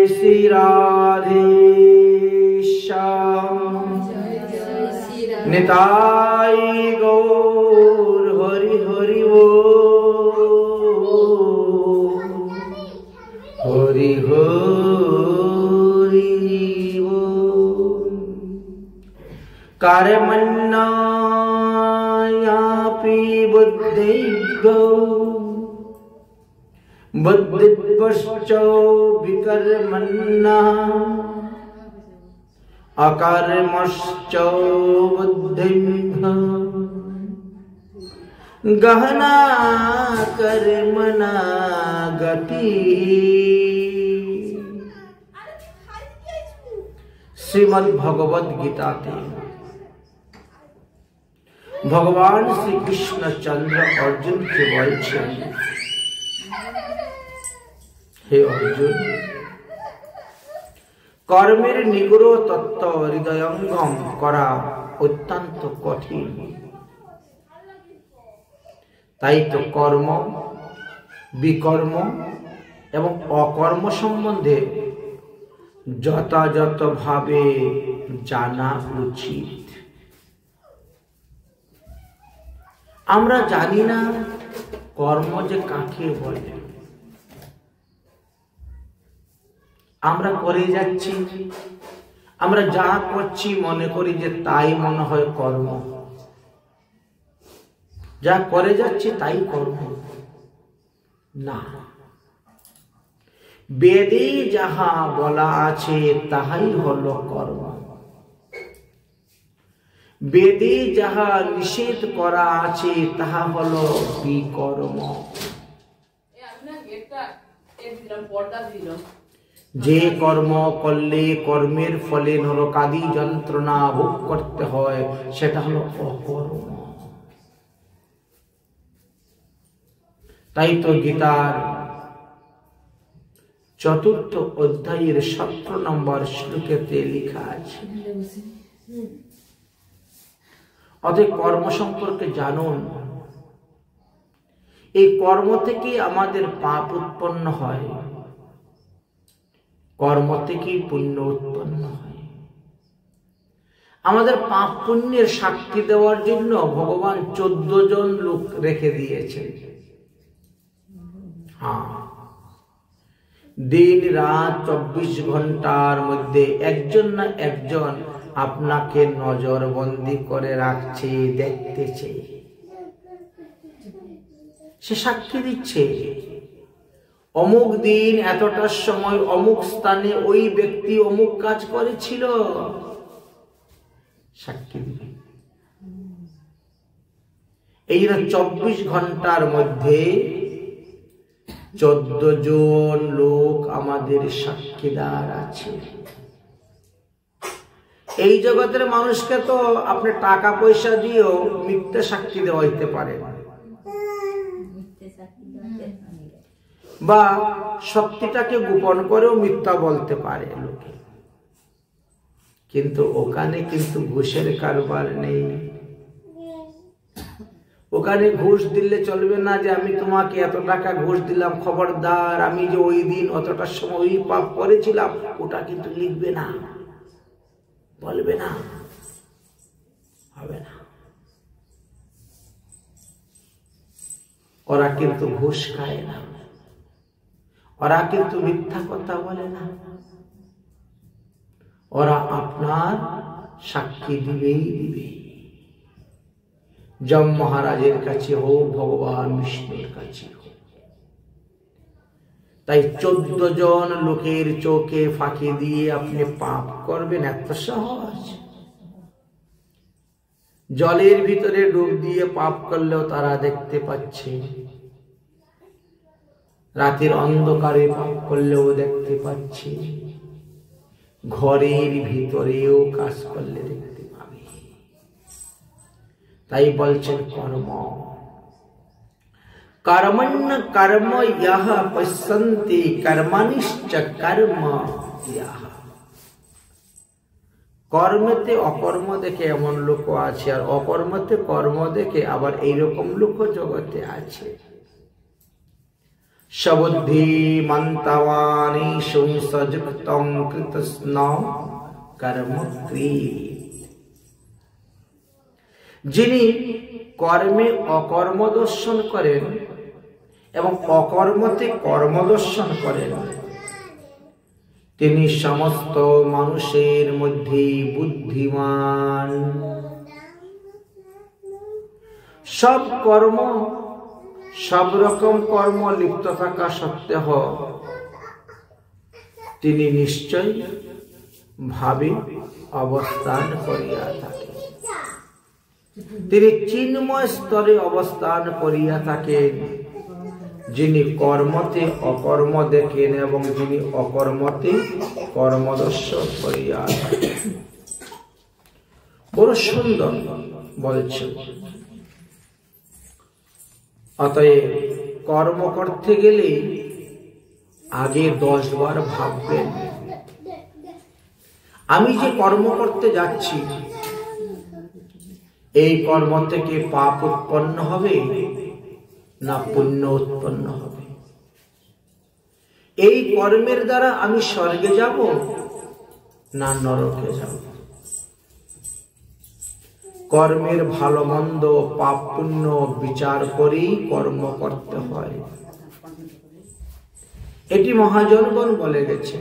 श्री राधे श्याम निताई गौर हरि हरि बोल हरि हरि बोल। कर्मण्यपि बुद्धिभ्यो बुद्धिभ्यश्च विकर्मण्यः अकर्मश्च बुद्धिभ्यः गहना कर्मणा गतिः। श्रीमद् भगवद गीताते भगवान श्री कृष्ण चंद्र अर्जुन के बोलছেন, हे अर्जुन, कर्मेर निगूढ़ तत्व हृदयंगम करा अत्यंत कठिन। ताई तो कर्म विकर्म एवं अकर्म सम्बन्धे যথাযথ ভাবে জানা উচিত। আমরা জানি না কর্ম যে কাকে বলে। আমরা করে যাচ্ছি, আমরা যা করছি মনে করি যে তাই মনে হয় কর্ম, যা করে যাচ্ছি তাই কর্ম না। বেদে যাহা বলা আছে তাহাই হলো কর্ম, বেদে যাহা নিষেধ করা আছে তাহা হলো বিকর্ম। যে কর্ম করলে কর্মের ফলে নরকাদি যন্ত্রণা ভোগ করতে হয় সেটা হলো অকর্ম। তাই তো গীতার ৪র্থ অধ্যায়ের ১৭ নম্বর শ্লোকেতে লেখা আছে, অতএব কর্ম সম্পর্কে জানুন। এই কর্ম থেকে আমাদের পাপ উৎপন্ন হয়, কর্ম থেকেই পুণ্য উৎপন্ন হয়। আমাদের পাপ পুণ্যের সাক্ষী দেওয়ার জন্য ভগবান ১৪ জন লোক রেখে দিয়েছেন। দিন রাত ২৪ ঘন্টার মধ্যে একজন না একজন আপনাকে নজরবন্দি করে রাখছে, দেখতেছে, সে সাক্ষী দিচ্ছে অমুক দিন এতটার সময় অমুক স্থানে ওই ব্যক্তি অমুক কাজ করেছিল, সাক্ষী দিবে। এই ২৪ ঘন্টার মধ্যে ১৪ জন লোক আমাদের সাক্ষীদার আছে। এই জগতের মানুষকে তো আপনি টাকা পয়সা দিয়েও মিথ্যা সাক্ষী দেওয়া হইতে পারে, বা সত্যিটাকে গোপন করেও মিথ্যা বলতে পারে লোকে, কিন্তু ওখানে কিন্তু ঘুষের কারবার নেই। ওখানে ঘুষ দিলে চলবে না যে আমি তোমাকে এত টাকা ঘুষ দিলাম, খবরদার আমি যে ওই দিন অতটার সময় ওই পাপ করেছিলাম, ওটা কিন্তু লিখবে না, বলবে না, হবে না। ওরা কিন্তু ঘুষ খায় না, ওরা কিন্তু মিথ্যা কথা বলে না, ওরা আপনার সাক্ষী দিবেই দিবে। যম মহারাজের কাছে হোক, ভগবান বিষ্ণুর কাছে হোক। তাই ১৪ জন লোকের চোখে ফাঁকি দিয়ে আপনি পাপ করবেন এত সহজ? জলের ভিতরে ডুব দিয়ে পাপ করলেও তারা দেখতে পাচ্ছে, রাতের অন্ধকারে পাপ করলেও দেখতে পাচ্ছে, ঘরের ভিতরেও কাজ করলে দেখতে পাবে। তাই বলছেন কর্ম, कर्मण्य कर्म यह पश्यन्ति कर्मनिश्च कर्म यह। কর্মেতে অকর্ম দেখে এমন লোক আছে, আর অকর্মতে কর্ম দেখে আবার এইরকম লোক জগতে আছে। সবুদ্ধি মন্তবানি সংসযুক্তং কৃতস্ন কর্মক্রিয়ে। যিনি কর্মে অকর্ম দর্শন করেন এবং অকর্মতে কর্ম দর্শন করেন, তিনি সমস্ত মানুষের মধ্যে বুদ্ধিমান। সব কর্ম, সব রকম কর্ম লিপ্ত থাকা সত্ত্বেও তিনি নিশ্চয় ভাবে অবস্থান করিয়া থাকেন। তিনি চিন্ময় স্তরে অবস্থান করিয়া থাকেন। যিনি কর্মতে অকর্ম দেখেন এবং যিনি অকর্মতে কর্মদর্শন করিয়া থাকেন। বড় সুন্দর বলছে। অতএব কর্ম করতে গেলে আগে 10 বার ভাববেন, আমি যে কর্ম করতে যাচ্ছি এই কর্ম থেকে পাপ উৎপন্ন হবে না পুণ্য উৎপন্ন হবে? এই কর্মের দ্বারা আমি স্বর্গে যাব না নরকে যাব? কর্মের ভালো মন্দ পাপ পুণ্য বিচার করেই কর্ম করতে হয়। এটি মহাজনগণ বলে গেছে।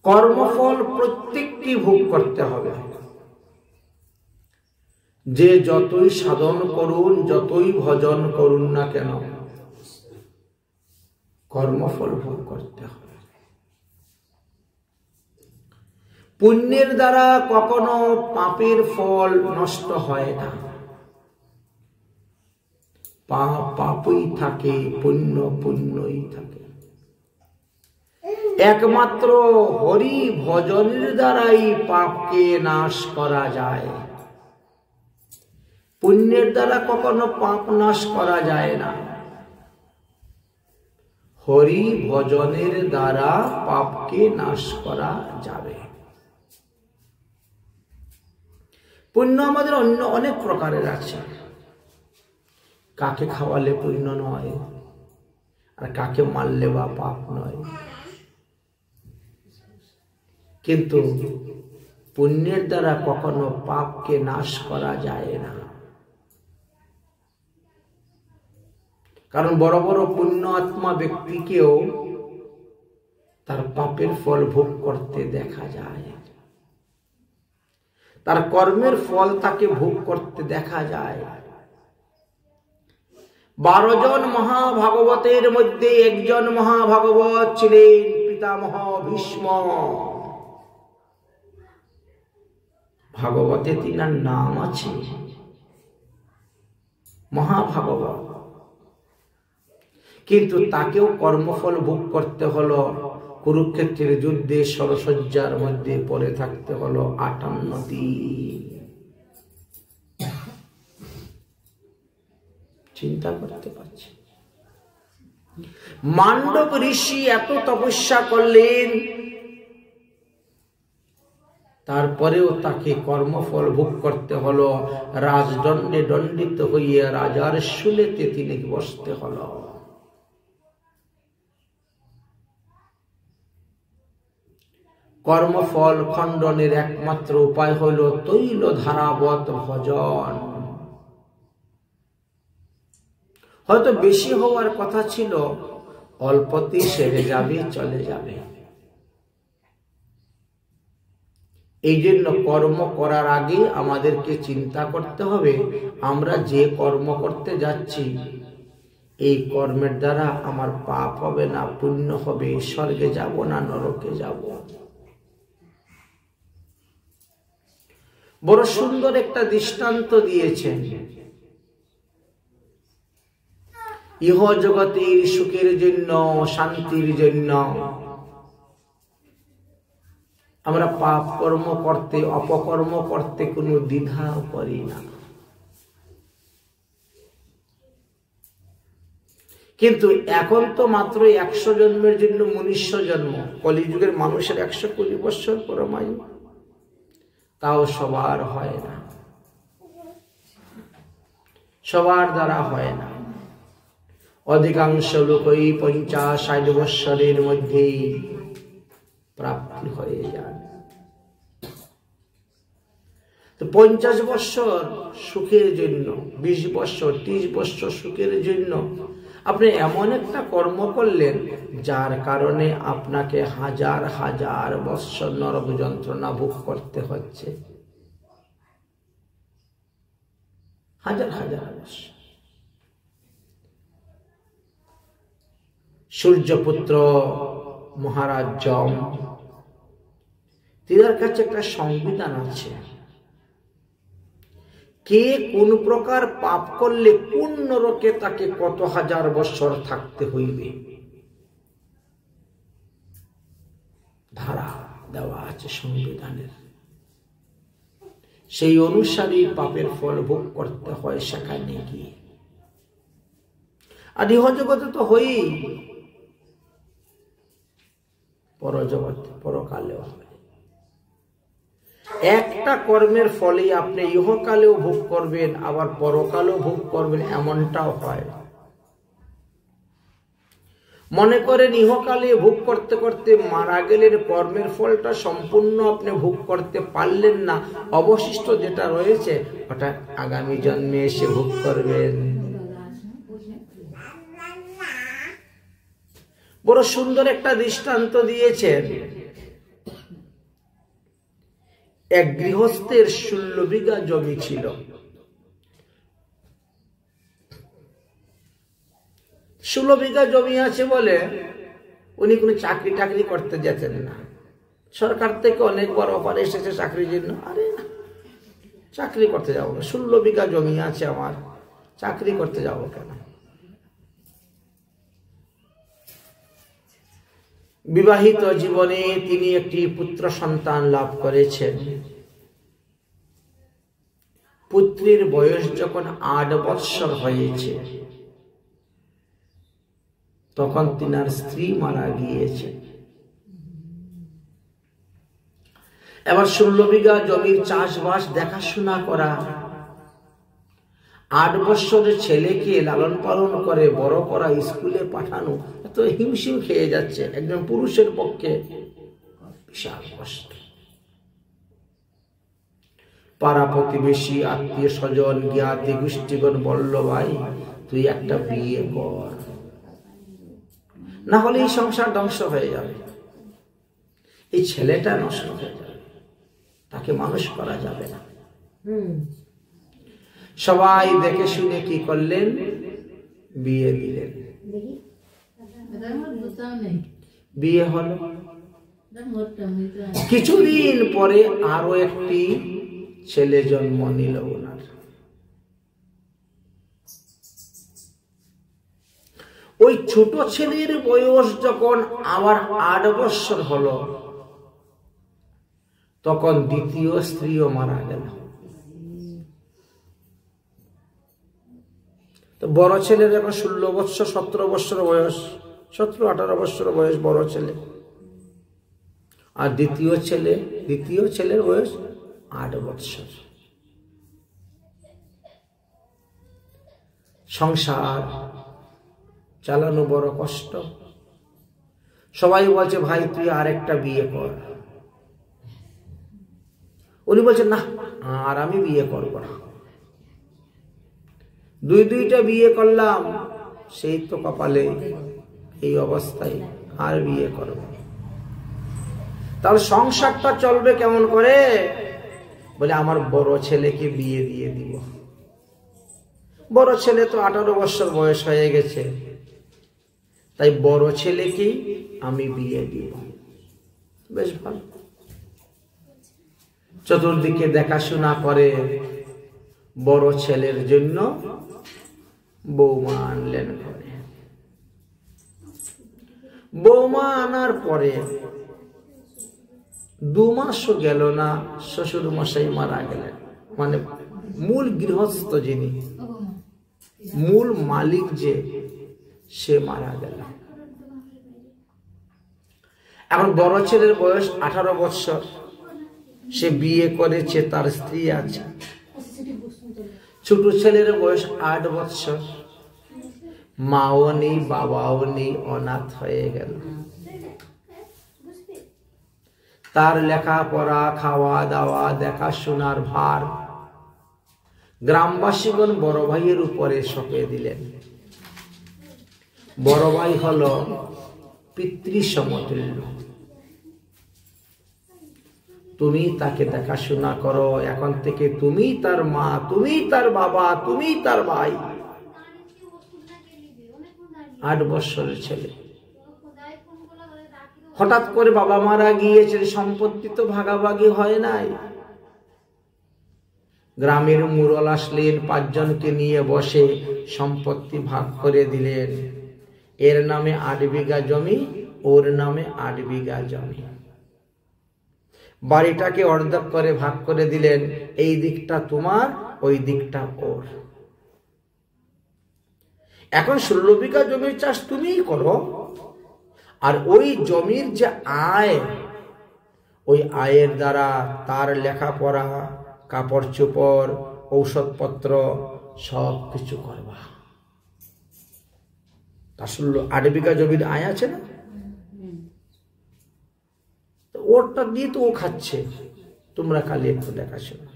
কর্মফল প্রত্যেককে ভোগ করতে হবে। যে যতই সাধন করুন, যতই ভজন করুন না কেন, কর্মফল ভোগ করতে হবে। পুণ্যের দ্বারা কখনো পাপের ফল নষ্ট হয় না। পাপ পাপই থাকে, পুণ্য পুণ্যই থাকে। একমাত্র হরি ভজনের দ্বারাই পাপকে নাশ করা যায়। পুণ্যের দ্বারা কখনো পাপ নাশ করা যায় না। হরি ভজনের দ্বারা পাপকে নাশ করা যাবে। পুণ্য আমাদের অন্য অনেক প্রকারের আছে। কাকে খাওয়ালে পুণ্য নয়, আর কাকে মারলে বা পাপ নয়। কিন্তু পুণ্যের দ্বারা কখনো পাপকে নাশ করা যায় না। কারণ বড় বড় পুণ্য আত্মা ব্যক্তিকেও তার পাপের ফল ভোগ করতে দেখা যায়। তার কর্মের ফল তাকে ভোগ করতে দেখা যায়। 12 জন মহাভাগবতের মধ্যে একজন মহাভাগবত ছিলেন পিতামহ ভীষ্ম। ভাগবতে তিনার নাম আছে মহাভাগবত। কিন্তু তাকেও কর্মফল ভোগ করতে হলো। কুরুক্ষেত্রের যুদ্ধে সরসজ্জার মধ্যে পড়ে থাকতে হলো 58 দিন। চিন্তা করতে পারছি? মান্ডব ঋষি এত তপস্যা করলেন, তারপরেও তাকে কর্মফল ভোগ করতে হলো। রাজদণ্ডে দণ্ডিত হইয়া রাজার শুলেতে তিনি বসতে হলো। কর্মফল খণ্ডনের একমাত্র উপায় হইল তৈল ধারাবত ভজন। হয়তো বেশি হওয়ার কথা ছিল, অল্পতেই সেরে যাবে, চলে যাবে। এই জন্য কর্ম করার আগে আমাদেরকে চিন্তা করতে হবে, আমরা যে কর্ম করতে যাচ্ছি এই কর্মের দ্বারা আমার পাপ হবে না পুণ্য হবে, স্বর্গে যাব না নরকে যাব। বড় সুন্দর একটা দৃষ্টান্ত দিয়েছেন। ইহ জগতের সুখের জন্য, শান্তির জন্য আমরা পাপ কর্ম করতে, অপকর্ম করতে কোনো দ্বিধা করি না। কিন্তু এখন তো মাত্র 100 জন্মের জন্য মনুষ্য জন্ম। কলিযুগের মানুষের 120 বৎসর পরমায়ু, তাও সবার হয় না, সবার দ্বারা হয় না। অধিকাংশ লোকই 50-60 বৎসরের মধ্যেই প্রাপ্তি হয়ে যান। তো 50 বৎসর সুখের জন্য, 20 বৎসর 30 বৎসর সুখের জন্য আপনি এমন একটা কর্ম করলেন যার কারণে আপনাকে হাজার হাজার বৎসর নরক যন্ত্রণা ভোগ করতে হচ্ছে, হাজার হাজার বৎসর। সূর্যপুত্র মহারাজ যম, তার কাছে একটা সংবিধান আছে, কে কোন প্রকার পাপ করলে কোন নরকে তাকে কত হাজার বৎসর থাকতে হইবে ধারা দেওয়া আছে সংবিধানের। সেই অনুসারে পাপের ফল ভোগ করতে হয় সেখানে গিয়ে। আর ইহজগতে তো হই, পরজগতে পরকালেও হয়। একটা কর্মের ফলে আপনি ইহকালেও ভোগ করবেন আবার পরকালেও ভোগ করবেন, এমনটাও হয়। মনে করেন ইহকালে ভোগ করতে করতে মারা গেলেন, কর্মের ফলটা সম্পূর্ণ আপনি ভোগ করতে পারলেন না, অবশিষ্ট যেটা রয়েছে ওটা আগামী জন্মে এসে ভোগ করবেন। বড় সুন্দর একটা দৃষ্টান্ত দিয়েছেন। এক গৃহস্থের 16 বিঘা জমি ছিল। 16 বিঘা জমি আছে বলে উনি কোনো চাকরি টাকরি করতে যেতেন না। সরকার থেকে অনেকবার অফার এসেছে চাকরির জন্য, আরে না চাকরি করতে যাবো না, 16 বিঘা জমি আছে আমার, চাকরি করতে যাবো কেন। বিবাহিত জীবনে তিনি একটি পুত্র সন্তান লাভ করেছেন। পুত্রের বয়স যখন 8 বৎসর হয়েছে তখন তিনার স্ত্রী মারা গিয়েছে। এবার 16 বিঘা জমির চাষবাস দেখাশোনা করা, 8 বৎসরের ছেলেকে লালন পালন করে বড় করা, স্কুলে পাঠানো, এত হিমশিম খেয়ে যাচ্ছে একজন পুরুষের পক্ষে, বিশাল কষ্ট। পাড়া প্রতিবেশী, আত্মীয় স্বজন, জ্ঞাতি গোষ্ঠীগণ বলল, ভাই তুই একটা বিয়ে কর, না হলে এই সংসার ধ্বংস হয়ে যাবে, এই ছেলেটা নষ্ট হয়ে যাবে, তাকে মানুষ করা যাবে না। সবাই দেখে শুনে কি করলেন, বিয়ে দিলেন। বিয়ে হলো। কিছুদিন পরে আরো একটি ছেলে জন্ম নিল ওনার। ওই ছোট ছেলের বয়স যখন আবার 8 বৎসর হলো তখন দ্বিতীয় স্ত্রীও মারা গেল। তো বড় ছেলের এখন 16 বৎসর 17 বৎসর বয়স, 17-18 বৎসর বয়স বড় ছেলে, আর দ্বিতীয় ছেলের বয়স 8 বৎসর। সংসার চালানো বড় কষ্ট। সবাই বলছে, ভাই তুই আরেকটা বিয়ে কর। উনি বলছেন, না আর আমি বিয়ে করব না, দুইটা বিয়ে করলাম, সেই তো কপালে এই অবস্থায়, আর বিয়ে করব। তাহলে সংসারটা চলবে কেমন করে? বলে আমার বড় ছেলেকে বিয়ে দিয়ে দিব। বড় ছেলে তো 18 বৎসর বয়স হয়ে গেছে, তাই বড় ছেলেকেই আমি বিয়ে দিব। বেশ ভালো। চতুর্দিকে দেখাশোনা করে বড় ছেলের জন্য বৌমা আনলেন ঘরে। বৌমা আনার পরে 2 মাসও গেল না, শ্বশুর মশাই মারা গেলেন। মানে মূল গৃহস্থ যিনি, মূল মালিক যে, সে মারা গেল। এখন বড় ছেলের বয়স 18 বৎসর, সে বিয়ে করেছে, তার স্ত্রী আছে। ছোট ছেলের বয়স 8 বৎসর, মাও নেই, বাবাও নেই, অনাথ হয়ে গেল। তার লেখাপড়া, খাওয়া দাওয়া, দেখাশোনার ভার গ্রামবাসীগণ বড় ভাইয়ের উপরে সঁপে দিলেন। বড় ভাই হলো পিতৃ সমতুল্য। তুমি তাকে দেখাশোনা করো, এখন থেকে তুমি তার মা, তুমি তার বাবা, তুমি তার ভাই। 8 বছরের ছেলে, হঠাৎ করে বাবা মারা গিয়েছে, সম্পত্তি তো ভাগাভাগি হয় নাই। গ্রামের মুরল আসলেন, 5 জনকে নিয়ে বসে সম্পত্তি ভাগ করে দিলেন। এর নামে 8 বিঘা জমি, ওর নামে 8 বিঘা জমি। বাড়িটাকে অর্ধেক করে ভাগ করে দিলেন, এই দিকটা তোমার, ওই দিকটা ওর। এখন 16 বিঘা জমির চাষ তুমিই করো, আর ওই জমির যে আয়, ওই আয়ের দ্বারা তার লেখাপড়া, কাপড় চোপড়, ঔষধপত্র সব কিছু করবা। আসলে 8 বিঘা জমির আয় আছে না, ওরটা দিয়ে তো ও খাচ্ছে, তোমরা খালি একটু দেখাশোনা।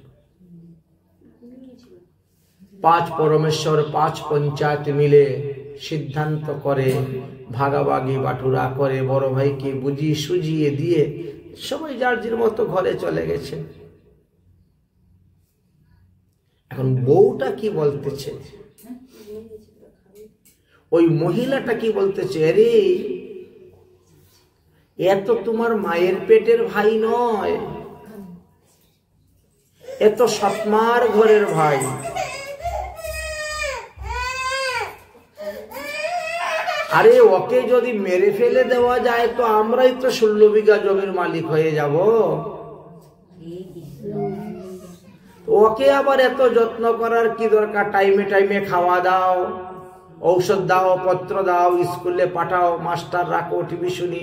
5 পরমেশ্বর, 5 পঞ্চায়েত মিলে সিদ্ধান্ত করে, ভাগাভাগি বাটুরা করে, বড় ভাইকে বুঝিয়ে সুজিয়ে দিয়ে সবাই যার যার মতো ঘরে চলে গেছে। এখন বউটা কি বলতেছে, ওই মহিলাটা কি বলতেছে, আরে এত তোমার মায়ের পেটের ভাই নয়, এত সৎমার ঘরের ভাই। আরে ওকে যদি মেরে ফেলে দেওয়া যায় তো আমরাই তো 16 বিঘা জমির মালিক হয়ে যাব। ওকে আবার এত যত্ন করার কি দরকার? টাইমে টাইমে খাওয়া দাও, ঔষধ দাও, পত্র দাও, স্কুলে পাঠাও, মাস্টার রাখো, টিভি শুনি,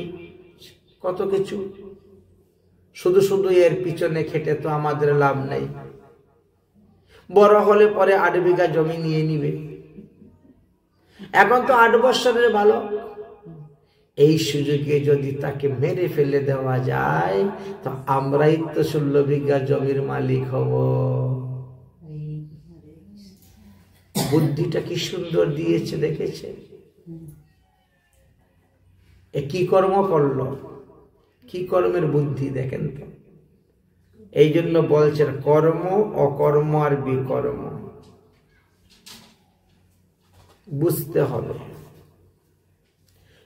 কত কিছু। শুধু শুধু এর পিছনে খেটে তো আমাদের লাভ নেই। বড় হলে পরে 8 বিঘা জমি নিয়ে নিবে। এখন তো 8 বছরের ভালো, এই সুযোগে যদি তাকে মেরে ফেলে দেওয়া যায় তো আমরাই তো 16 বিঘা জমির মালিক হব। বুদ্ধিটা কি সুন্দর দিয়েছে, দেখেছে? এ কি কর্ম করলো, কি কর্মের বুদ্ধি দেখেন তো। এই জন্য বলছেন কর্ম, অকর্ম আর বিকর্ম বুঝতে হবে।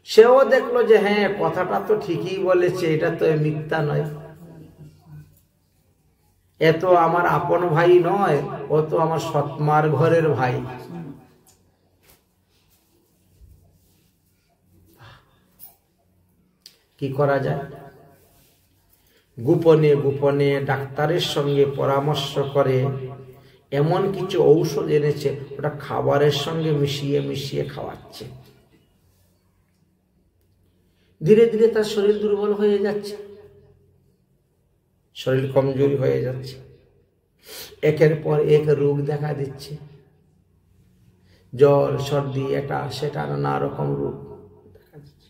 সেও দেখলো যে হ্যাঁ, কথাটা তো ঠিকই বলেছে, এটা তো মিথ্যা নয়। এ তো আমার আপন ভাই নয়, ও তো আমার সৎমার ঘরের ভাই। কি করা যায়? গোপনে গোপনে ডাক্তারের সঙ্গে পরামর্শ করে এমন কিছু ঔষধ এনেছে, ওটা খাবারের সঙ্গে মিশিয়ে মিশিয়ে খাওয়াচ্ছে। ধীরে ধীরে তার শরীর দুর্বল হয়ে যাচ্ছে, শরীর কমজোরি হয়ে যাচ্ছে। একের পর এক রোগ দেখা দিচ্ছে, জ্বর, সর্দি, এটা সেটা নানা রকম রোগ দেখা দিচ্ছে।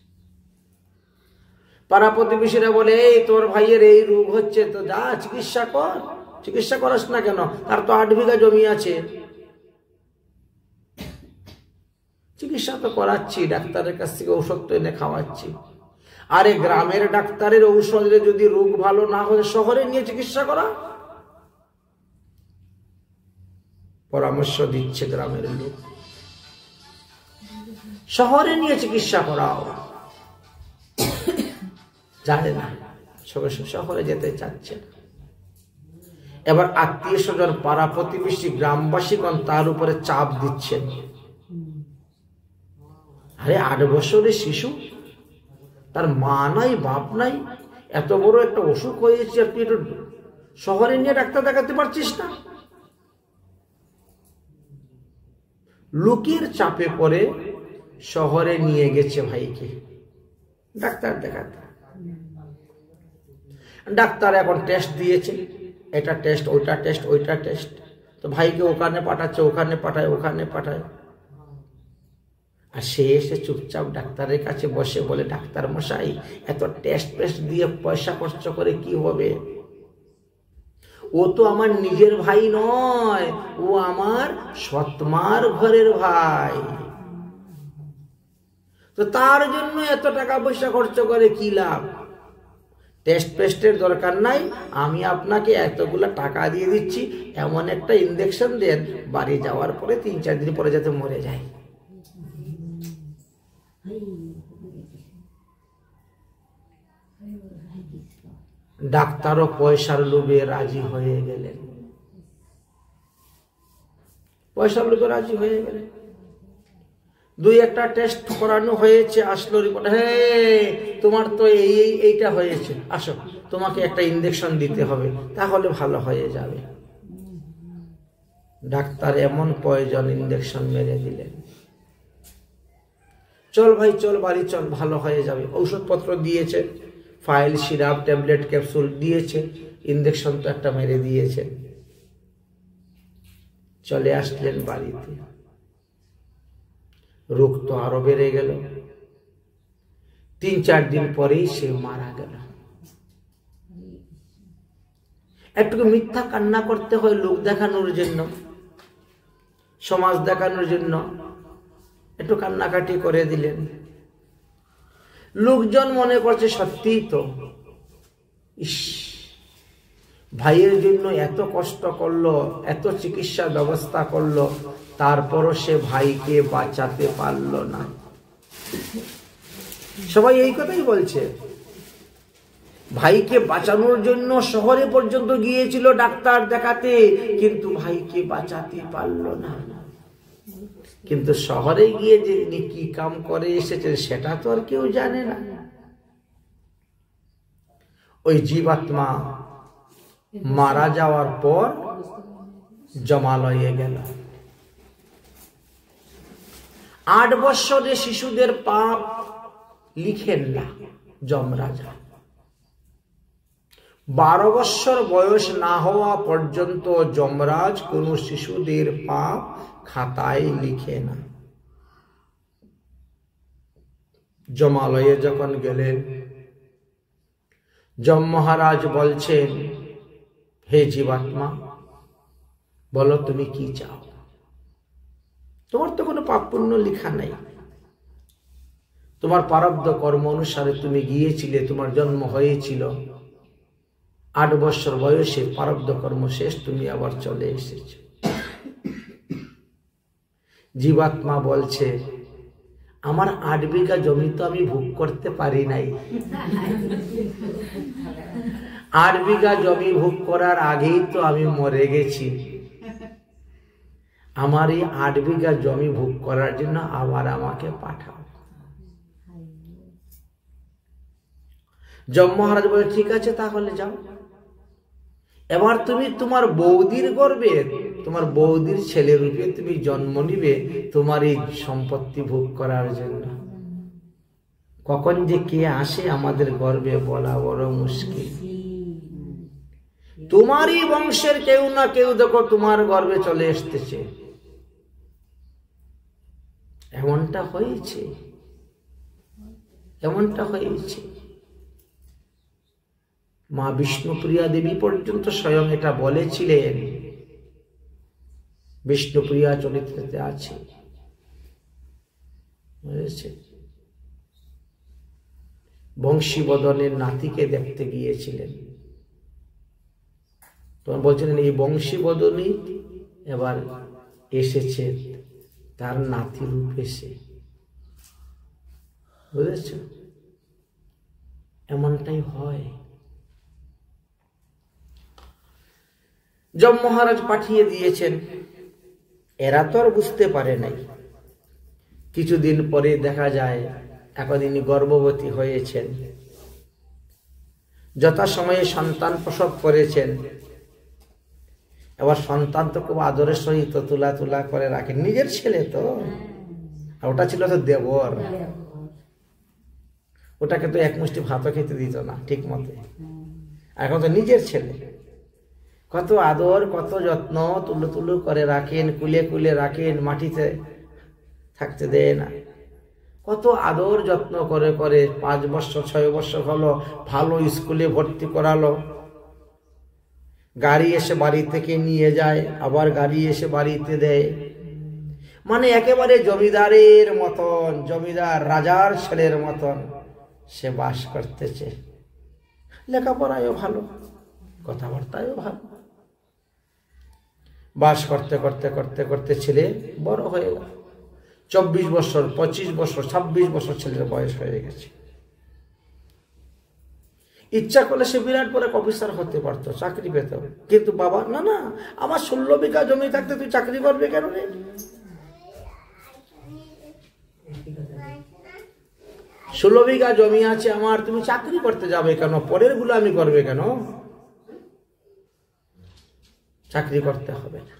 পাড়া প্রতিবেশীরা বলে, এই তোর ভাইয়ের এই রোগ হচ্ছে, তো যা চিকিৎসা কর। চিকিৎসা করাস না কেন? তার তো 8 বিঘা জমি আছে। চিকিৎসা তো করাচ্ছি, ডাক্তারের কাছ থেকে ঔষধ তো এনে খাওয়াচ্ছি। আরে গ্রামের ডাক্তারের ঔষধে যদি রোগ ভালো না হয় শহরে নিয়ে চিকিৎসা করা। পরামর্শ দিচ্ছে গ্রামের লোক, শহরে নিয়ে চিকিৎসা করাও। জানে না, শহরে যেতে চাচ্ছে না। এবার আত্মীয় স্বজন, পাড়া প্রতিবেশী, গ্রামবাসীগণ তার উপরে চাপ দিচ্ছেন। আরে 8 বছরের শিশু, তার মা নাই, বাপ নাই, এত বড় একটা অসুখ হয়েছে, আর তুই একটু শহরে নিয়ে ডাক্তার দেখাতে পারছিস না? লোকের চাপে পড়ে শহরে নিয়ে গেছে ভাইকে ডাক্তার দেখাতে। ডাক্তার এখন টেস্ট দিয়েছে, এটা টেস্ট, ওইটা টেস্ট, ওইটা টেস্ট। তো ভাইকে ওখানে পাঠাচ্ছে, ওখানে পাঠায়, ওখানে পাঠায়। আর সে এসে চুপচাপ ডাক্তারের কাছে বসে বলে, ডাক্তার মশাই, এত টেস্ট ফেস্ট দিয়ে পয়সা খরচ করে কি হবে? ও তো আমার নিজের ভাই নয়, ও আমার সৎমার ঘরের ভাই, তো তার জন্য এত টাকা পয়সা খরচ করে কি লাভ? টেস্ট ফেস্টের দরকার নাই, আমি আপনাকে এতগুলা টাকা দিয়ে দিচ্ছি, এমন একটা ইনজেকশন দেন, বাড়ি যাওয়ার পরে 3-4 দিন পরে যাতে মরে যায়। ডাক্তারও পয়সার লোভে রাজি হয়ে গেলেন, পয়সার লোভে রাজি হয়ে গেলেন। 2-1টা টেস্ট করানো হয়েছে, আসলো রিপোর্ট, হ্যাঁ তোমার তো এইটা হয়েছে, আসো তোমাকে একটা ইনজেকশন দিতে হবে, তাহলে ভালো হয়ে যাবে। ডাক্তার এমন প্রয়োজন ইনজেকশন মেরে দিলেন। চল ভাই চল, বাড়ি চল, ভালো হয়ে যাবে। ঔষধপত্র দিয়েছে, ফাইল, সিরাপ, ট্যাবলেট, ক্যাপসুল দিয়েছে, ইনজেকশন তো একটা মেরে দিয়েছে। চলে আসলেন বাড়িতে, রোগ তো আরো বেড়ে গেল। 3-4 দিন পরেই সে মারা গেল। একটু মিথ্যা কান্না করতে হয় লোক দেখানোর জন্য, সমাজ দেখানোর জন্য, একটু কান্নাকাটি করে দিলেন। লোকজন মনে করছে সত্যিই তো, ইস, ভাইয়ের জন্য এত কষ্ট করলো, এত চিকিৎসা ব্যবস্থা করলো, তারপরও সে ভাইকে বাঁচাতে পারলো না। সবাই এই কথাই বলছে, ভাইকে বাঁচানোর জন্য শহরে পর্যন্ত গিয়েছিল ডাক্তার দেখাতে, কিন্তু ভাইকে বাঁচাতে পারলো না। কিন্তু শহরে গিয়ে যে কি কাম করে এসেছে সেটা তো আর কেউ জানে না। ওই জীবাত্মা মারা যাওয়ার পর জমালয়ে গেল। 8 বৎসরে শিশুদের পাপ লিখেন না যমরাজা। 12 বৎসর বয়স না হওয়া পর্যন্ত যমরাজ কোন শিশুদের পাপ খাতায় লিখে না। জমালয়ে যখন গেলেন, যম মহারাজ বলছেন, হে জীবাত্মা, বলো তুমি কি চাও? তোমার তো কোনো পাপ পুণ্য লেখা নাই, তোমার প্রারব্ধ কর্ম অনুসারে তুমি গিয়েছিলে, তোমার জন্ম হয়েছিল, 8 বছর বয়সে প্রারব্ধ কর্ম শেষ, তুমি আবার চলে এসেছ। জীবাত্মা বলছে, আমার 8 বিঘা জমি তো আমি ভোগ করতে পারি নাই। 8 বিঘা জমি ভোগ করার আগেই তো আমি মরে গেছি। আমার এই 8 বিঘা জমি ভোগ করার জন্য আবার আমাকে পাঠাও। যম মহারাজ বলে, ঠিক আছে তাহলে যাও। এবার তুমি তোমার বৌদির গর্ভে, তোমার বৌদির ছেলে রূপে তুমি জন্ম নিবে তোমার এই সম্পত্তি ভোগ করার জন্য। কখন যে কে আসে আমাদের গর্ভে বলা বড় মুশকিল। তোমারই বংশের কেউ না কেউ দেখো তোমার গর্ভে চলে আসতেছে। এমনটা হয়েছে, এমনটা হয়েছে। মা বিষ্ণুপ্রিয়া দেবী পর্যন্ত স্বয়ং এটা বলেছিলেন, বিষ্ণুপ্রিয়া চরিত্রতে আছে, বুঝেছে? বংশীবদনের নাতিকে দেখতে গিয়েছিলেন, তখন বলছিলেন এই বংশীবদনী এবার এসেছে তার নাতি রূপ এসে, বুঝেছ? এমনটাই হয়। যম মহারাজ পাঠিয়ে দিয়েছেন, এরা তো আর বুঝতে পারে নাই। কিছুদিন পরে দেখা যায় এখন ইনি গর্ভবতী হয়েছেন, যথাসময়ে সন্তান প্রসব করেছেন। এবার সন্তান তো খুব আদরের সহিত তুলা তুলা করে রাখেন, নিজের ছেলে তো, আর ওটা ছিল তো দেবর, ওটাকে তো এক মুষ্টি ভাতও খেতে দিত না ঠিক মতে। এখন তো নিজের ছেলে, কত আদর কত যত্ন, তুলো তুলো করে রাখেন, কুলে কুলে রাখেন, মাটিতে থাকতে দেয় না। কত আদর যত্ন করে করে 5 বছর 6 বছর হলো, ভালো স্কুলে ভর্তি করালো, গাড়ি এসে বাড়ি থেকে নিয়ে যায়, আবার গাড়ি এসে বাড়িতে দেয়। মানে একেবারে জমিদারের মতন, জমিদার রাজার ছেলের মতন সে বাস করতেছে। লেখাপড়ায়ও ভালো, কথাবার্তায়ও ভালো। বাস করতে করতে করতে করতে ছেলে বড় হয়ে গেল। 24 বছর, 25 বছর, 26 বছর ছেলের বয়স হয়ে গেছে। ইচ্ছা করলে সে বিরাট বড় অফিসার হতে পারতো, চাকরি পেত। কিন্তু বাবা, না না, আমার 16 বিঘা জমি থাকতে তুই চাকরি করবে কেন রে? 16 বিঘা জমি আছে আমার, তুমি চাকরি করতে যাবে কেন? পরের গুলো আমি করবে কেন? চাকরি করতে হবে না।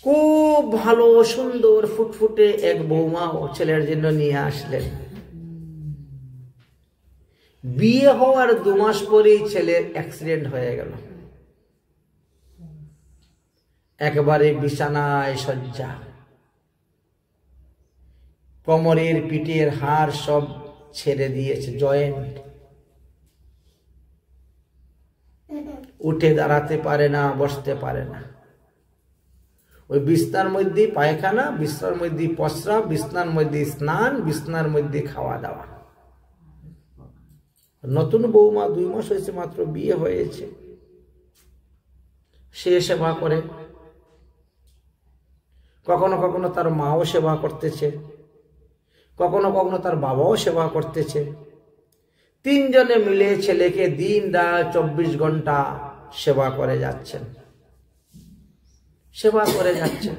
খুব ভালো সুন্দর ফুটফুটে এক বৌমা ও ছেলের জন্য নিয়ে আসলেন। বিয়ে হওয়ার 2 মাস পরেই ছেলের অ্যাক্সিডেন্ট হয়ে গেল। একবারে বিছানায় শয্যা, কোমরের পিঠের হাড় সব ছেড়ে দিয়েছে, জয়েন্ট। উঠে দাঁড়াতে পারে না, বসতে পারে না। ওই বিছনার মধ্যে পায়খানা, বিছনার মধ্যে প্রস্রাব, বিছনার মধ্যে স্নান, বিছনার মধ্যে খাওয়া দাওয়া। নতুন বৌমা, 2 মাস হয়েছে মাত্র, বিয়ে হয়েছে। সে সেবা করে, কখনো কখনো তার মাও সেবা করতেছে, কখনো কখনো তার বাবাও সেবা করতেছে। 3 জনে মিলে ছেলেকে দিন রাত 24 ঘন্টা সেবা করে যাচ্ছেন, সেবা করে যাচ্ছেন।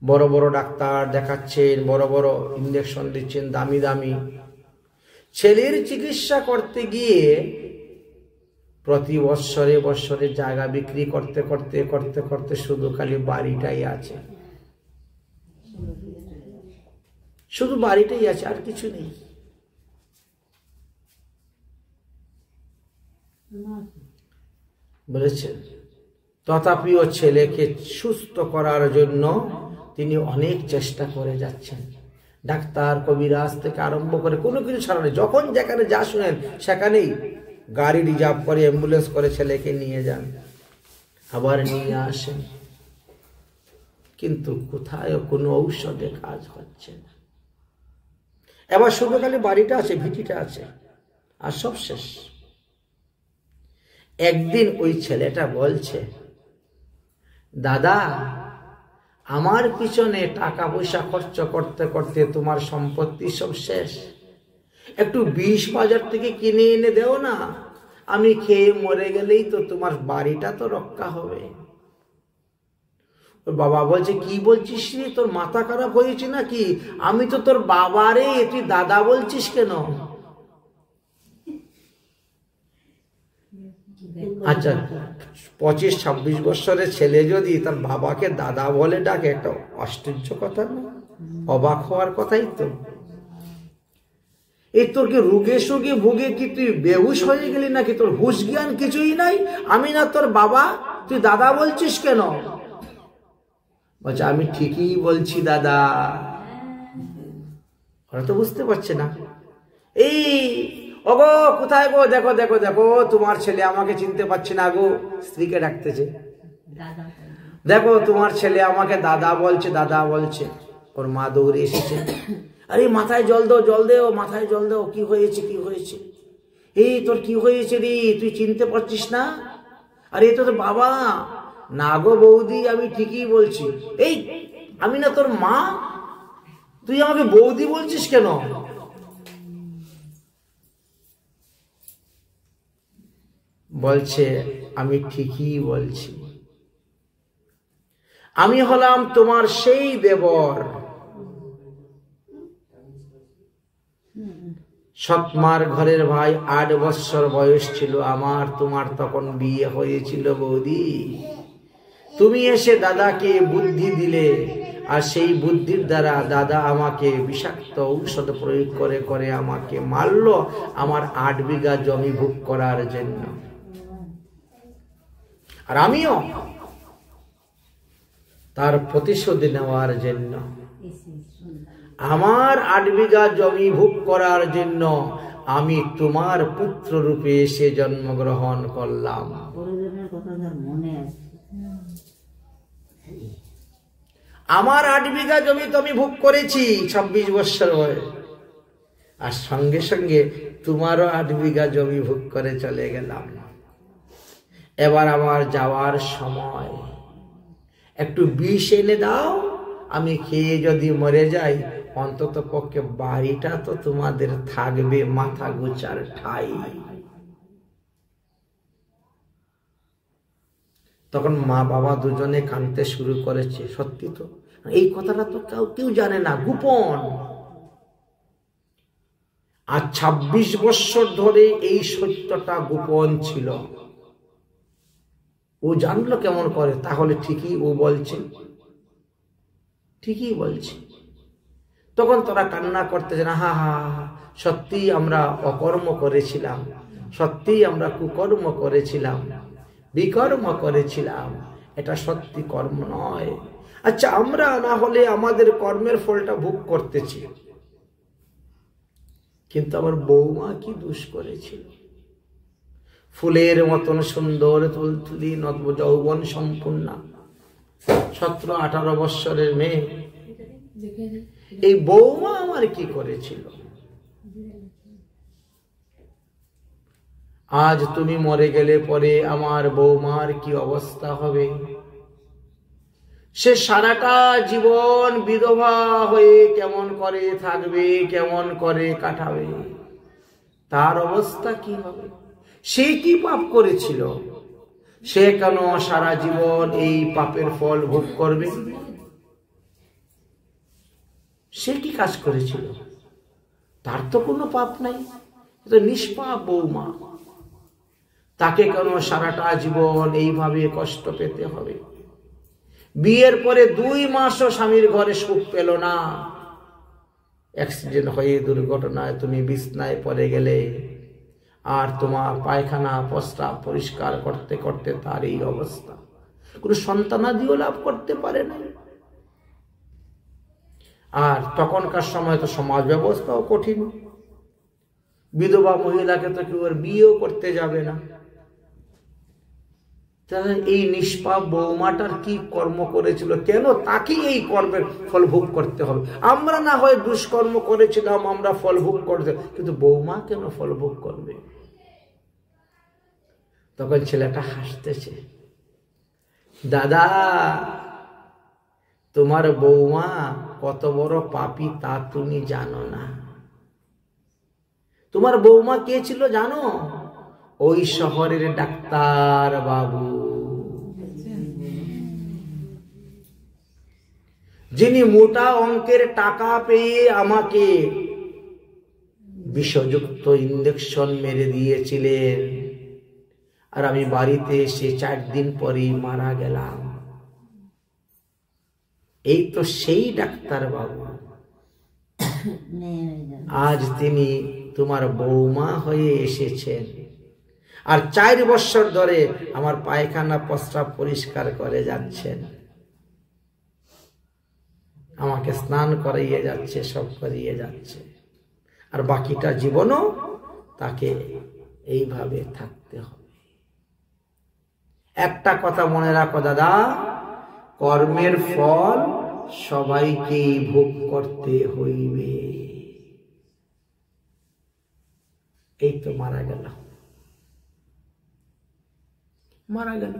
বড় বড় ডাক্তার দেখাচ্ছেন, বড় বড় ইঞ্জেকশন দিচ্ছেন, দামি দামি। ছেলের চিকিৎসা করতে গিয়ে প্রতি বৎসরে বৎসরে জায়গা বিক্রি করতে করতে করতে করতে শুধু খালি বাড়িটাই আছে, শুধু বাড়িটাই আছে, আর কিছু নেই। বলেছেন, তথাপিও ছেলেকে সুস্থ করার জন্য তিনি অনেক চেষ্টা করে যাচ্ছেন। ডাক্তার, কবিরাজ থেকে আরম্ভ করে কোনো কিছু ছাড়া নেই। যখন যেখানে যা শুনেন সেখানেই গাড়ি রিজার্ভ করে, অ্যাম্বুলেন্স করে ছেলেকে নিয়ে যান, আবার নিয়ে আসেন। কিন্তু কোথায় কোনো ঔষধে কাজ হচ্ছে না। এবার শুধু খালি বাড়িটা আছে, ভিটিটা আছে, আর সব শেষ। একদিন ওই ছেলেটা বলছে, দাদা, আমার পিছনে টাকা পয়সা খরচ করতে করতে তোমার সম্পত্তি সব শেষ, একটু বিষ বাজার থেকে কিনে এনে দেও না, আমি খেয়ে মরে গেলেই তো তোমার বাড়িটা তো রক্ষা হবে। ওর বাবা বলছে, কি বলছিস রে, তোর মাথা খারাপ হয়েছে নাকি? আমি তো তোর বাবা রে, তুই দাদা বলছিস কেন? আচ্ছা, 25-26 বছরের ছেলে যদি তার বাবাকে দাদা বলে ডাকে, একটা আশ্চর্য কথা না? অবাক হওয়ার কথাই তো। এই তোর কি রোগে সোগে ভুগে কি তুই বেহুশ হয়ে গেলি নাকি? তোর হুশ জ্ঞান কিছুই নাই? আমি না তোর বাবা, তুই দাদা বলছিস কেন? বলছে, আমি ঠিকই বলছি দাদা। ওরা তো বুঝতে পারছে না। এই ওগো, কোথায় গো, দেখো দেখো দেখো, তোমার ছেলে আমাকে চিনতে পারছে না গো। স্ত্রীকে ডাকতেছে, দেখো তোমার ছেলে আমাকে দাদা বলছে, দাদা বলছে। ওর মা দৌড়ে এসেছে, আরে মাথায় জল দাও, জল দেও, মাথায় জল দাও, কি হয়েছে, কি হয়েছে? এই তোর কি হয়েছে রে, তুই চিনতে পারছিস না? আরে তো তোর বাবা। না গো বৌদি, আমি ঠিকই বলছি। এই আমি না তোর মা, তুই আমাকে বৌদি বলছিস কেন? বলছে, আমি ঠিকই বলছি, আমি হলাম তোমার সেই দেবর। সৎমার ঘরের ভাই, 8 বছর বয়স ছিল আমার, তোমার তখন বিয়ে হয়েছিল বৌদি। তুমি এসে দাদাকে বুদ্ধি দিলে, আর সেই বুদ্ধির দ্বারা দাদা আমাকে বিষাক্ত ঔষধ প্রয়োগ করে করে আমাকে মারলো, আমার 8 বিঘা জমি ভোগ করার জন্য। আর আমিও তার প্রতিশোধ নেওয়ার জন্য আমার 8 বিঘা জমি ভোগ করার জন্য আমি তোমার পুত্র রূপে এসে জন্মগ্রহণ করলাম। আমার 8 বিঘা জমি তো আমি ভোগ করেছি 26 বছর বয়স, আর সঙ্গে সঙ্গে তোমারও 8 বিঘা জমি ভোগ করে চলে গেলাম। এবার আমার যাওয়ার সময় একটু বিষ এনে দাও, আমি খেয়ে যদি মরে যাই অন্তত পক্ষে বাড়িটা তো তোমাদের থাকবে, মাথা গোচার ঠাই। তখন মা বাবা দুজনে কাঁদতে শুরু করেছে। সত্যি তো, এই কথাটা তো কেউ জানে না, গোপন। আর 26 বছর ধরে এই সত্যটা গোপন ছিল। ও জানলো কেমন করে? তাহলে ঠিকই ও বলছে, ঠিকই বলছে। তখন তোরা কান্না করতেছে না, হা হা হা, সত্যি আমরা অকর্ম করেছিলাম, সত্যি আমরা কুকর্ম করেছিলাম, বিকর্ম করেছিলাম, এটা সত্যি কর্ম নয়। আচ্ছা, আমরা না হলে আমাদের কর্মের ফলটা ভোগ করতেছি, কিন্তু আমার বৌমা কি দোষ করেছিল? ফুলের মতন সুন্দর তুলতুলি নব যৌবন সম্পূর্ণা 17-18 বৎসরের মেয়ে, এই বৌমা আমার কি করেছিল? আজ তুমি মরে গেলে পরে আমার বৌমার কি অবস্থা হবে? সে সারাটা জীবন বিধবা হয়ে কেমন করে থাকবে, কেমন করে কাটাবে, তার অবস্থা কি হবে? সে কি পাপ করেছিল? সে কেন সারা জীবন এই পাপের ফল ভোগ করবে? সে কি কাজ করেছিল? তার তো কোনো পাপ নাই, নিষ্পাপ বৌমা, তাকে কেন সারাটা জীবন এইভাবে কষ্ট পেতে হবে? বিয়ের পরে 2 মাসও স্বামীর ঘরে সুখ পেল না। অ্যাক্সিডেন্ট হয়ে দুর্ঘটনায় তুমি বিছনায় পড়ে গেলে, আর তোমার পায়খানা প্রস্রাব পরিষ্কার করতে করতে তার এই অবস্থা। কোনো সন্তানাদিও লাভ করতে পারে না। আর তখনকার সময় তো সমাজ ব্যবস্থাও কঠিন, বিধবা মহিলাকে তো কেউ আর বিয়েও করতে যাবে না। তাহলে এই নিষ্পাপ বৌমাটার কি কর্ম করেছিল? কেন তাকে এই কর্মের ফল ভোগ করতে হবে? আমরা না হয় দুষ্কর্ম করেছিলাম, আমরা ফল ভোগ করতে, কিন্তু বৌমা কেন ফল ভোগ করবে? তখন ছেলেটা হাসতেছে, দাদা তোমার বৌমা কত বড় পাপী তা তুমি জানো না। তোমার বৌমা কে ছিল জানো? ওই শহরের ডাক্তার বাবু, যিনি মোটা অঙ্কের টাকা পেয়ে আমাকে বিষযুক্ত ইঞ্জেকশন মেরে দিয়েছিলেন, আর আমি বাড়িতে এসে 4 দিন পরেই মারা গেলাম। এই তো সেই ডাক্তার বাবু, আজ তিনি তোমার বৌমা হয়ে এসেছেন, আর 4 বছর ধরে আমার পায়খানা প্রস্রাব পরিষ্কার করে যাচ্ছেন, আমাকে স্নান করিয়ে যাচ্ছে, সব করিয়ে যাচ্ছে, আর বাকিটা জীবনও তাকে এইভাবে থাকতে হবে। একটা কথা মনে রাখো দাদা, কর্মের ফল সবাইকেই ভোগ করতে হইবে। এই তো মারা গেল, মারা গেল।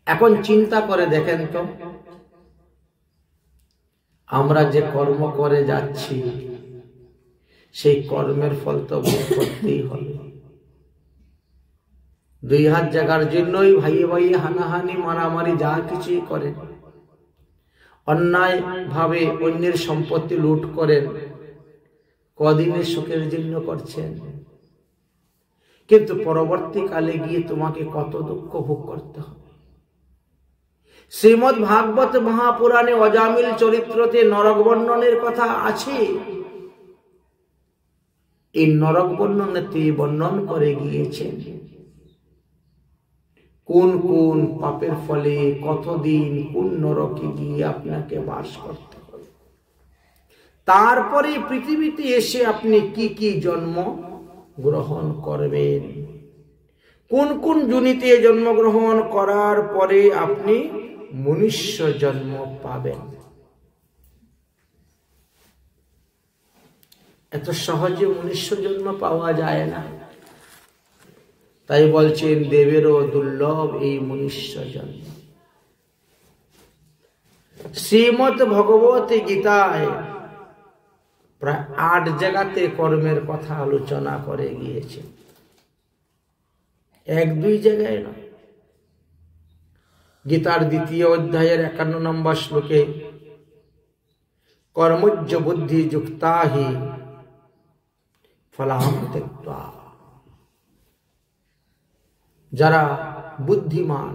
এখন চিন্তা করে দেখেন তো, আমরা যে কর্ম করে যাচ্ছি সেই কর্মের ফল তো ভোগ করতেই হবে। 2 হাত জায়গার জন্যই ভাইয়ে ভাইয়ে হানাহানি মারামারি যা কিছুই করেন, অন্যায় ভাবে অন্যের সম্পত্তি লুট করেন, কদিনের সুখের জন্য করছেন, কিন্তু পরবর্তীকালে গিয়ে তোমাকে কত দুঃখ ভোগ করতে হবে। শ্রীমদ্ ভাগবত মহাপুরাণে অজামিল চরিত্রতে নরক বর্ণনের কথা আছে। এই নরক বর্ণনেতে বর্ণন করে গিয়েছেন কোন কোন পাপের ফলে কতদিন কোন নরকে গিয়ে আপনাকে বাস করতে হবে, তারপরে পৃথিবীতে এসে আপনি কি কি জন্ম গ্রহণ করবেন, কোন কোন যোনিতে জন্মগ্রহণ করার পরে আপনি মনুষ্য জন্ম পাবেন। এত সহজে মনুষ্য জন্ম পাওয়া যায় না, তাই বলছেন দেবেরও দুর্লভ এই মনুষ্য জন্ম। শ্রীমদ্ ভগবত গীতায় প্রায় 8 জায়গাতে কর্মের কথা আলোচনা করে গিয়েছে, 1-2 জায়গায় নয়। গীতার 2য় অধ্যায়ের 51 নম্বর শ্লোকে কর্মজ্জ বুদ্ধি যুক্তা হি ফলাম ত্যক্ত্বা, যারা বুদ্ধিমান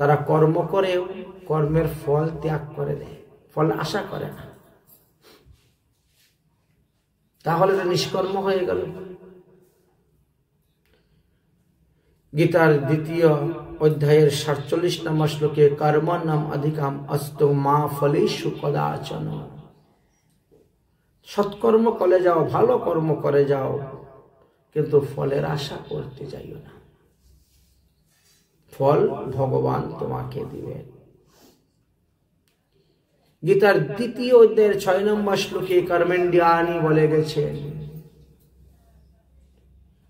তারা কর্ম করেও কর্মের ফল ত্যাগ করে দেয়, ফল আশা করে না, তাহলে তো নিষ্কর্ম হয়ে গেল। গীতার 2য় অধ্যায়ের 47 নম্বর শ্লোকে কর্মণ্যম অধিকাম অস্তু মা ফলেষু কদাচন, সৎকর্ম করে যাও, ভালো কর্ম করে যাও, কিন্তু ফলের আশা করতে যাইও না, ফল ভগবান তোমাকে দিবেন। গীতার 2য় অধ্যায়ের 6 নম্বর শ্লোকে কর্মেন্দ্রিয়ানি বলে গেছেন,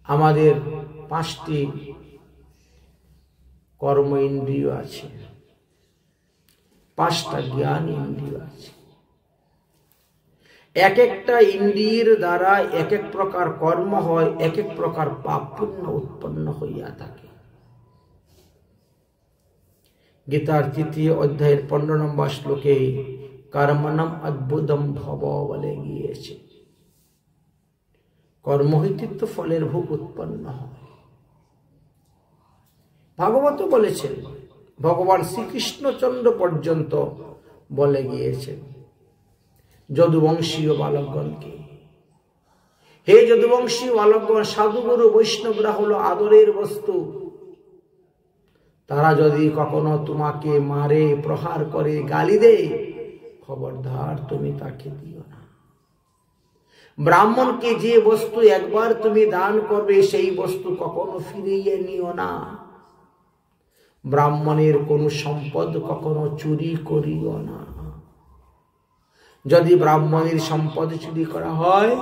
আমাদের 5টি কর্ম ইন্দ্রিয় আছে, 5টা জ্ঞান ইন্দ্রিয় আছে। এক একটা ইন্দ্রিয়ের দ্বারা এক এক প্রকার কর্ম হয়, এক এক প্রকার পাপ পুণ্য উৎপন্ন হইয়া থাকে। গীতার 3য় অধ্যায়ের 15 নম্বর শ্লোকে কর্মণম অদ্ভুতম ভব বলে গিয়েছে, কর্ম হইতে তো ফলের ভোগ উৎপন্ন হয়। ভাগবত বলেছেন, ভগবান শ্রীকৃষ্ণচন্দ্র পর্যন্ত বলে গিয়েছেন যদুবংশীয় বালকগণকে, হে যদুবংশীয় বালকগণ, সাধুগুরু বৈষ্ণবরা হলো আদরের বস্তু, তারা যদি কখনো তোমাকে মারে, প্রহার করে, গালি দেয়, খবরদার তুমি তাকে দিও না। ব্রাহ্মণকে যে বস্তু একবার তুমি দান করবে সেই বস্তু কখনো ফিরিয়ে নিও না। ব্রাহ্মণের কোন সম্পদ কখনো চুরি করিও না। যদি ব্রাহ্মণের সম্পদ চুরি করা হয়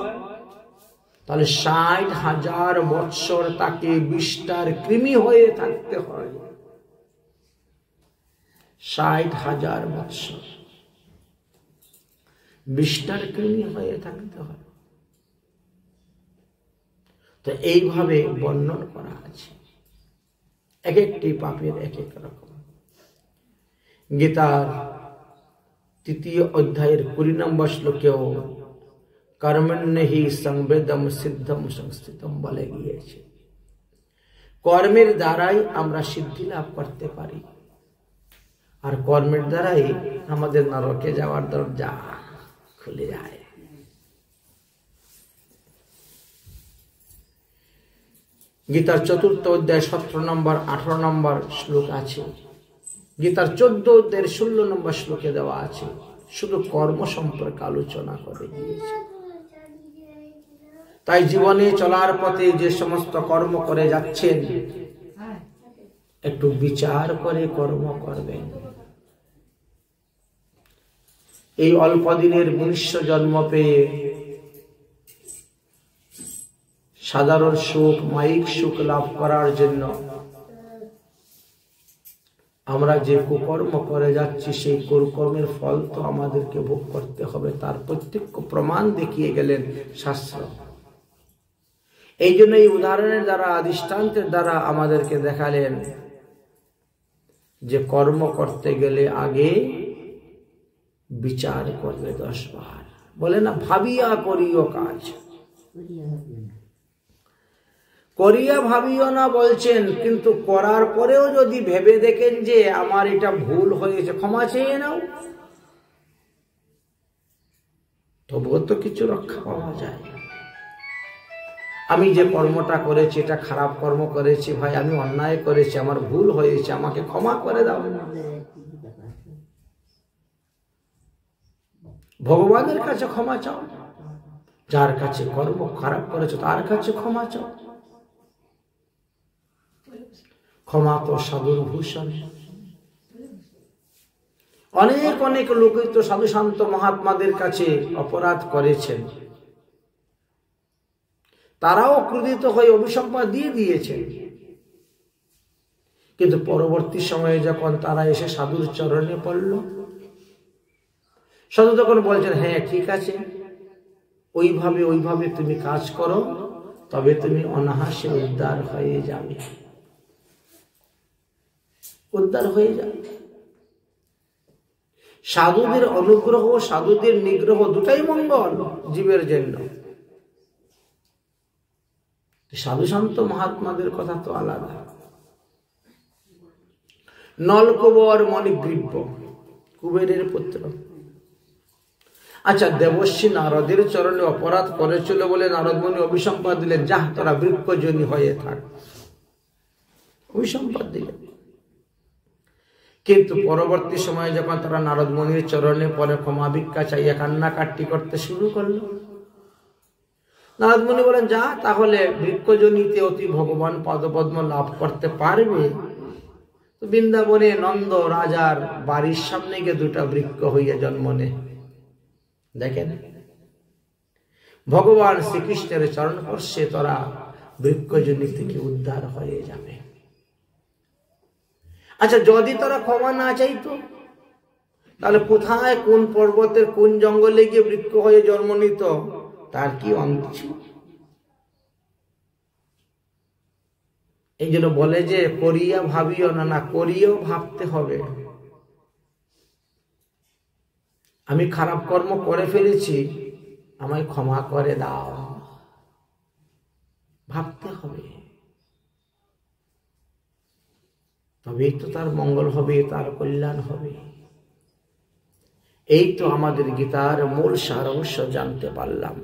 তাহলে 60,000 বৎসর তাকে বিষ্ঠার কৃমি হয়ে থাকতে হয়। 60,000 বৎসর বিষ্ঠার কৃমি হয়ে থাকতে হয়। তো এইভাবে বর্ণন করা আছে, এক একটি পাপের এক এক রকম। গীতার 3য় অধ্যায়ের 20 নম্বর শ্লোকেও কর্মণ্যহি সংবেদম সিদ্ধম সংস্থিতম বলে গিয়েছে, কর্মের দ্বারাই আমরা সিদ্ধি লাভ করতে পারি, আর কর্মের দ্বারাই আমাদের নরকে যাওয়ার দরজা খুলে যায়। গীতার 4th অধ্যায় 17 নম্বর 18 নম্বর শ্লোক আছে, গীতার 14 অধ্যায়ের 16 নম্বর শ্লোকে দেওয়া আছে, শুধু কর্ম সম্পর্কে আলোচনা করে দিয়েছে। তাই জীবনে চলার পথে যে সমস্ত কর্ম করে যাচ্ছেন একটু বিচার করে কর্ম করবেন। এই অল্প দিনের মনুষ্য জন্ম পেয়ে সাধারণ সুখ, মায়িক সুখ লাভ করার জন্য আমরা যে কুকর্ম করে যাচ্ছি সেই কুকর্মের ফল তো আমাদেরকে ভোগ করতে হবে, তার প্রত্যক্ষ প্রমাণ দেখিয়ে গেলেন শাস্ত্র। এই জন্য এই উদাহরণের দ্বারা, দৃষ্টান্তের দ্বারা আমাদেরকে দেখালেন যে কর্ম করতে গেলে আগে বিচার করবে 10 বার। বলে না, ভাবিয়া করিও কাজ, করিয়া ভাবিও না বলছেন, কিন্তু করার পরেও যদি ভেবে দেখেন যে আমার এটা ভুল হয়েছে, ক্ষমা চেয়ে নাও, তবুও তো কিছু রক্ষা পাওয়া যায়। আমি যে কর্মটা করেছি এটা খারাপ কর্ম করেছি, ভাই আমি অন্যায় করেছি, আমার ভুল হয়েছে, আমাকে ক্ষমা করে দাও। ভগবানের কাছে ক্ষমা চাও, যার কাছে কর্ম খারাপ করেছো তার কাছে ক্ষমা চাও। ক্ষমা তো সাধুর ভূষণ। অনেক অনেক লোকই তো সাধু শান্ত মহাত্মাদের কাছে অপরাধ করেছেন, তারাও ক্রোধিত হয়ে অভিসম্পাদ দিয়ে দিয়েছেন, কিন্তু পরবর্তী সময়ে যখন তারা এসে সাধুর চরণে পড়ল, সাধু তখন বলছেন, হ্যাঁ ঠিক আছে, ওইভাবে তুমি কাজ করো, তবে তুমি অনায়াসে উদ্ধার হয়ে যাবে, উদ্ধার হয়ে যাবে। সাধুদের অনুগ্রহ, সাধুদের নিগ্রহ দুটাই মঙ্গল জীবের জন্য। সাধু শান্ত মহাত্মাদের কথা তো আলাদা। নলকুবর মণিগ্রীব, কুবেরের পুত্র। আচ্ছা, দেবর্ষী নারদের চরণে অপরাধ করেছিল বলে নারদ মুনি অভিসম্পাদ দিলেন, যাহ তোরা বৃক্ষজনী হয়ে থাক, অভিসম্পাদ দিলেন। কিন্তু পরবর্তী সময়ে যখন তারা নারদ মুনির চরণে পরে ক্ষমা ভিক্ষা চাইয়া কান্নাকাটি করতে শুরু করলো, নারদ মুনি বলেন, যা তাহলে বৃক্ষজনীতে অতি ভগবান পদপদ্ম লাভ করতে পারবে। তো বৃন্দাবনে নন্দ রাজার বাড়ির সামনে গিয়ে দুটা বৃক্ষ হইয়া জন্ম নেয়। দেখেন, ভগবান শ্রীকৃষ্ণের চরণ স্পর্শে তোরা বৃক্ষজনী থেকে উদ্ধার হয়ে যাবে। আচ্ছা, যদি তোরা ক্ষমা না চাইতো, তাহলে কোথায় কোন পর্বতের কোন জঙ্গলে গিয়ে বৃক্ষ হয়ে জন্ম নিত, তার কি অন্ত ছিল? এই জন্য বলে যে করিয়া ভাবিও না, না করিয়েও ভাবতে হবে। আমি খারাপ কর্ম করে ফেলেছি, আমায় ক্ষমা করে দাও, ভাবতে হবে, তবেই তো তার মঙ্গল হবে, তার কল্যাণ হবে। এই তো আমাদের গীতার মূল সারাংশ জানতে পারলাম।